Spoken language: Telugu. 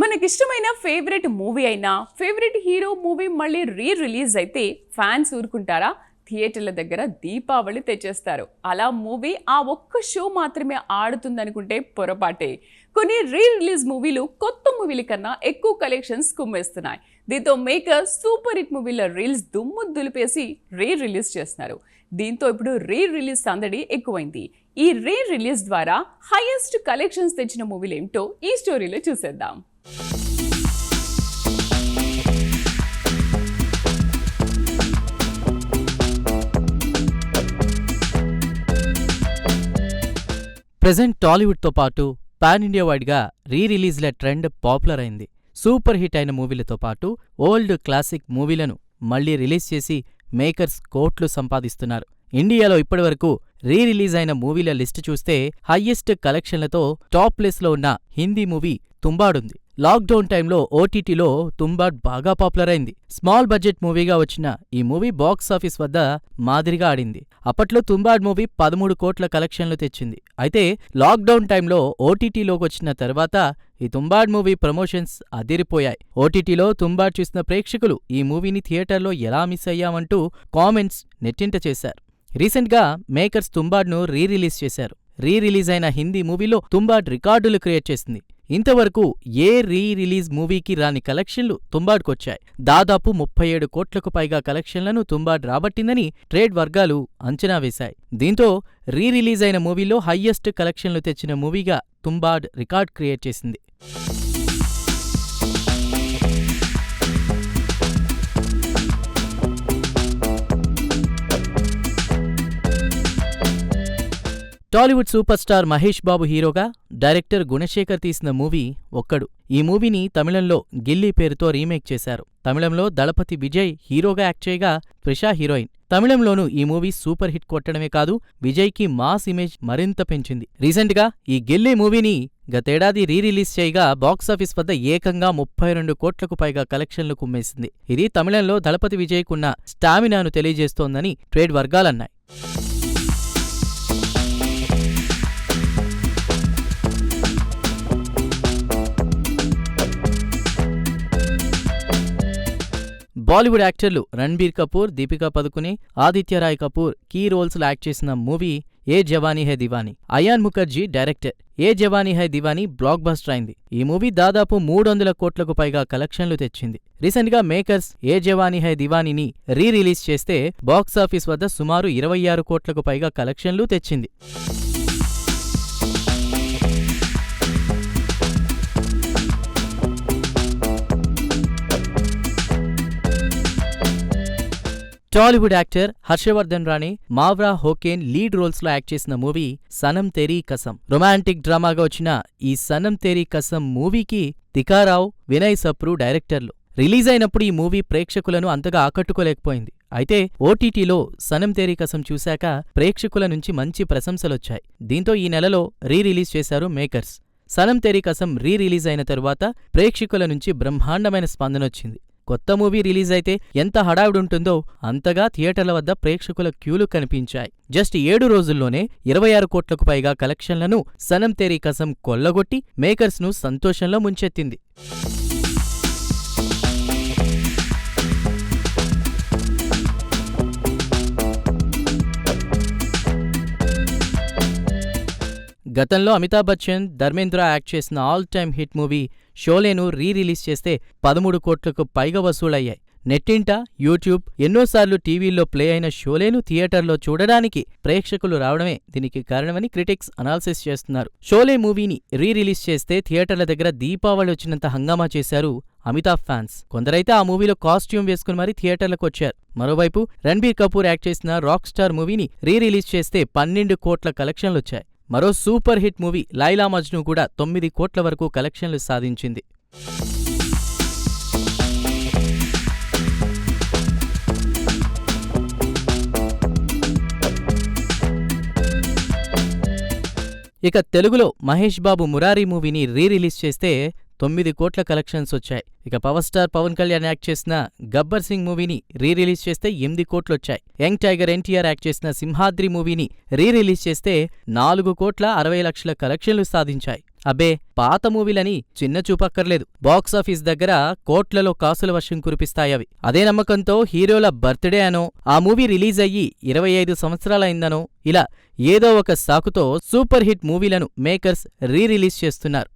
మనకిష్టమైన ఫేవరెట్ మూవీ అయినా ఫేవరెట్ హీరో మూవీ మళ్ళీ రిలీజ్ అయితే ఫ్యాన్స్ ఊరుకుంటారా? థియేటర్ల దగ్గర దీపావళి తెచ్చేస్తారు. అలా మూవీ ఆ ఒక్క షో మాత్రమే ఆడుతుందనుకుంటే పొరపాటే. కొన్ని రిలీజ్ మూవీలు కొత్త మూవీల కన్నా ఎక్కువ కలెక్షన్స్ కుమ్మేస్తున్నాయి. దీంతో మేకర్ సూపర్ హిట్ మూవీల రీల్స్ దుమ్ము దులిపేసి రిలీజ్ చేస్తున్నారు. దీంతో ఇప్పుడు రిలీజ్ సందడి ఎక్కువైంది. ఈ రిలీజ్ ద్వారా హైయెస్ట్ కలెక్షన్స్ తెచ్చిన మూవీలు ఏమిటో ఈ స్టోరీలో చూసేద్దాం. ప్రెజెంట్ టాలీవుడ్తో పాటు పాన్ ఇండియా వైడ్గా రిలీజ్ల ట్రెండ్ పాపులర్ అయింది. సూపర్ హిట్ అయిన మూవీలతో పాటు ఓల్డ్ క్లాసిక్ మూవీలను మళ్లీ రిలీజ్ చేసి మేకర్స్ కోట్లు సంపాదిస్తున్నారు. ఇండియాలో ఇప్పటివరకు రిలీజ్ అయిన మూవీల లిస్టు చూస్తే హయ్యెస్ట్ కలెక్షన్లతో టాప్ ప్లేస్లో ఉన్న హిందీ మూవీ తుంబాడుంది. లాక్డౌన్ టైంలో ఓటీటీలో తుంబాడ్ బాగా పాపులర్ అయింది. స్మాల్ బడ్జెట్ మూవీగా వచ్చిన ఈ మూవీ బాక్సాఫీస్ వద్ద మాదిరిగా ఆడింది. అప్పట్లో తుంబాడ్ మూవీ 13 కోట్ల కలెక్షన్లు తెచ్చింది. అయితే లాక్డౌన్ టైంలో ఓటీటీలోకొచ్చిన తర్వాత ఈ తుంబాడ్ మూవీ ప్రమోషన్స్ అదిరిపోయాయి. ఓటీటీలో తుంబాడ్ చూసిన ప్రేక్షకులు ఈ మూవీని థియేటర్లో ఎలా మిస్ అయ్యామంటూ కామెంట్స్ నెట్టింట చేశారు. రీసెంట్గా మేకర్స్ తుంబాడ్ను రిలీజ్ చేశారు. రిలీజ్ అయిన హిందీ మూవీలో తుంబాడ్ రికార్డులు క్రియేట్ చేసింది. ఇంతవరకు ఏ రిలీజ్ మూవీకి రాని కలెక్షన్లు తుంబాడ్కొచ్చాయి. దాదాపు 37 కోట్లకు పైగా కలెక్షన్లను తుంబాడ్ రాబట్టిందని ట్రేడ్ వర్గాలు అంచనా వేశాయి. దీంతో రిలీజ్ అయిన మూవీలో హయ్యెస్ట్ కలెక్షన్లు తెచ్చిన మూవీగా తుంబాడ్ రికార్డ్ క్రియేట్ చేసింది. టాలీవుడ్ సూపర్ స్టార్ మహేష్ బాబు హీరోగా డైరెక్టర్ గుణశేఖర్ తీసిన మూవీ ఒక్కడు. ఈ మూవీని తమిళంలో గిల్లీ పేరుతో రీమేక్ చేశారు. తమిళంలో దళపతి విజయ్ హీరోగా యాక్ట్ చేయగా త్రిష హీరోయిన్. తమిళంలోనూ ఈ మూవీ సూపర్ హిట్ కొట్టడమే కాదు, విజయ్కి మాస్ ఇమేజ్ మరింత పెంచింది. రీసెంట్గా ఈ గిల్లీ మూవీని గతేడాది రిలీజ్ చేయగా బాక్సాఫీస్ వద్ద ఏకంగా 32 కోట్లకు పైగా కలెక్షన్లు కుమ్మేసింది. ఇది తమిళంలో దళపతి విజయ్కున్న స్టామినాను తెలియజేస్తోందని ట్రేడ్ వర్గాలన్నాయి. బాలీవుడ్ యాక్టర్లు రణ్బీర్ కపూర్, దీపికా పదుకునే, ఆదిత్య రాయ్ కపూర్ కీ రోల్స్లో యాక్ట్ చేసిన movie Yeh Jawaani Hai Deewani. Ayan Mukerji director. Yeh Jawaani Hai Deewani blockbuster అయింది. ఈ మూవీ దాదాపు 300 కోట్లకు పైగా కలెక్షన్లు తెచ్చింది. రీసెంట్గా మేకర్స్ ఏ జవానీ హై దివానీని రిలీజ్ చేస్తే బాక్సాఫీస్ వద్ద సుమారు 26 కోట్లకు పైగా కలెక్షన్లు తెచ్చింది. Tollywood actor Harshvardhan Rane, Mawra Hocane lead రోల్స్లో యాక్ట్ చేసిన మూవీ సనమ్ తేరీ కసమ్. రొమాంటిక్ డ్రామాగా వచ్చిన ఈ సనమ్ తేరీ కసమ్ మూవీకి తికారావు, వినయ్ సప్రు డైరెక్టర్లు. రిలీజ్ అయినప్పుడు ఈ మూవీ ప్రేక్షకులను అంతగా ఆకట్టుకోలేకపోయింది. అయితే ఓటీటీలో సనమ్ తేరీ కసమ్ చూశాక ప్రేక్షకుల నుంచి మంచి ప్రశంసలొచ్చాయి. దీంతో ఈ నెలలో రిలీజ్ చేశారు మేకర్స్. సనమ్ తేరీ కసమ్ రిలీజ్ అయిన తరువాత ప్రేక్షకుల నుంచి బ్రహ్మాండమైన స్పందనొచ్చింది. కొత్త మూవీ రిలీజ్ అయితే ఎంత హడావుడుంటుందో అంతగా థియేటర్ల వద్ద ప్రేక్షకుల క్యూలు కనిపించాయి. జస్ట్ 7 రోజుల్లోనే 26 కోట్లకు పైగా కలెక్షన్లను సనమ్ తేరీ కసమ్ కొల్లగొట్టి మేకర్స్ను సంతోషంలో ముంచెత్తింది. గతంలో అమితాబ్ బచ్చన్, ధర్మేంద్ర యాక్ట్ చేసిన ఆల్ టైమ్ హిట్ మూవీ షోలేను రిలీజ్ చేస్తే 13 కోట్లకు పైగా వసూలయ్యాయి. నెట్టింట, యూట్యూబ్, ఎన్నోసార్లు టీవీల్లో ప్లే అయిన షోలేను థియేటర్లో చూడడానికి ప్రేక్షకులు రావడమే దీనికి కారణమని క్రిటిక్స్ అనాలిసిస్ చేస్తున్నారు. షోలే మూవీని రిలీజ్ చేస్తే థియేటర్ల దగ్గర దీపావళి వచ్చినంత హంగామా చేశారు అమితాబ్ ఫ్యాన్స్. కొందరైతే ఆ మూవీలో కాస్ట్యూమ్ వేసుకుని మరీ థియేటర్లకు వచ్చారు. మరోవైపు రణ్బీర్ కపూర్ యాక్ట్ చేసిన రాక్ స్టార్ మూవీని రిలీజ్ చేస్తే 12 కోట్ల కలెక్షన్లొచ్చాయి. మరో super hit movie Laila Majnu కూడా 9 కోట్ల వరకు కలెక్షన్లు సాధించింది. ఇక తెలుగులో మహేష్ బాబు మురారి మూవీని రిలీజ్ చేస్తే 9 కోట్ల కలెక్షన్స్ వచ్చాయి. ఇక power star Pawan Kalyan act చేసిన గబ్బర్ సింగ్ మూవీని రిలీజ్ చేస్తే 8 కోట్లొచ్చాయి. యంగ్ టైగర్ ఎన్టీఆర్ యాక్ట్ చేసిన సింహాద్రి మూవీని రిలీజ్ చేస్తే 4 కోట్ల 60 లక్షల కలెక్షన్లు సాధించాయి. అబ్బే, పాత మూవీలని చిన్న చూపక్కర్లేదు. బాక్సాఫీస్ దగ్గర కోట్లలో కాసుల వర్షం కురిపిస్తాయవి. అదే నమ్మకంతో హీరోల బర్త్డే అనో, ఆ మూవీ రిలీజ్ అయ్యి 25 సంవత్సరాలైందనో ఇలా ఏదో ఒక సాకుతో సూపర్ హిట్ మూవీలను మేకర్స్ రీ రిలీజ్ చేస్తున్నారు.